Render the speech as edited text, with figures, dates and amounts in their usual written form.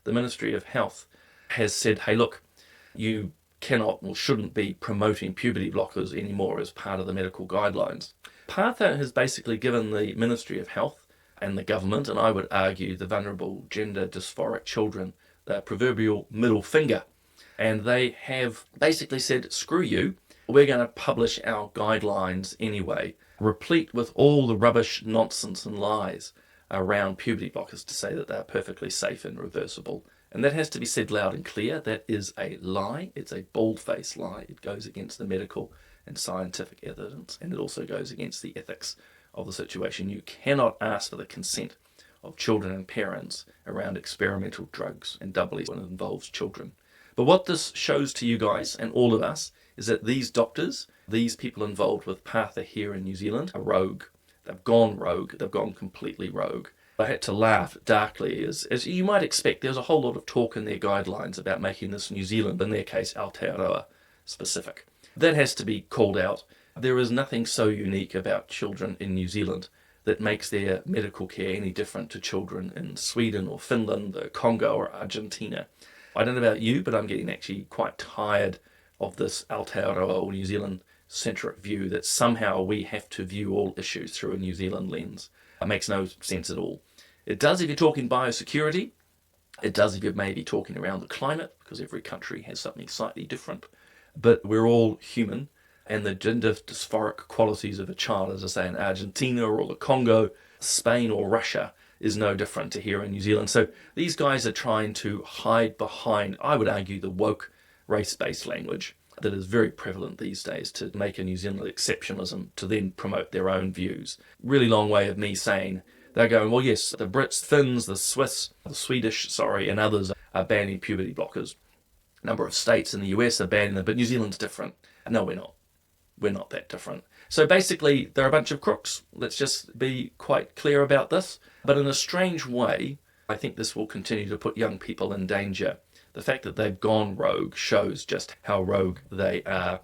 The Ministry of Health has said, hey, look, you cannot or shouldn't be promoting puberty blockers anymore as part of the medical guidelines. PATHA has basically given the Ministry of Health and the government, and I would argue the vulnerable gender dysphoric children, the proverbial middle finger. And they have basically said, screw you, we're going to publish our guidelines anyway, replete with all the rubbish, nonsense and lies around puberty blockers to say that they're perfectly safe and reversible. And that has to be said loud and clear. That is a lie. It's a bald-faced lie. It goes against the medical and scientific evidence, and it also goes against the ethics of the situation. You cannot ask for the consent of children and parents around experimental drugs, and doubly when it involves children. But what this shows to you guys and all of us is that these doctors, these people involved with PATHA here in New Zealand, are rogue. They've gone rogue. They've gone completely rogue. I had to laugh darkly. As you might expect, there's a whole lot of talk in their guidelines about making this New Zealand, in their case Aotearoa, specific. That has to be called out. There is nothing so unique about children in New Zealand that makes their medical care any different to children in Sweden or Finland, the Congo or Argentina. I don't know about you, but I'm getting actually quite tired of this Aotearoa or New Zealand centric view that somehow we have to view all issues through a New Zealand lens. It makes no sense at all. It does if you're talking biosecurity. It does if you're maybe talking around the climate, because every country has something slightly different. But we're all human, and the gender dysphoric qualities of a child, as I say, in Argentina or the Congo, Spain or Russia, is no different to here in New Zealand. So these guys are trying to hide behind, I would argue, the woke race-based language that is very prevalent these days to make a New Zealand exceptionalism to then promote their own views. Really long way of me saying they're going, well, yes, the Brits, Finns, the Swiss, the Swedish, and others are banning puberty blockers. A number of states in the US are banning them, but New Zealand's different. No, we're not. We're not that different. So basically, they're a bunch of crooks. Let's just be quite clear about this. But in a strange way, I think this will continue to put young people in danger. The fact that they've gone rogue shows just how rogue they are.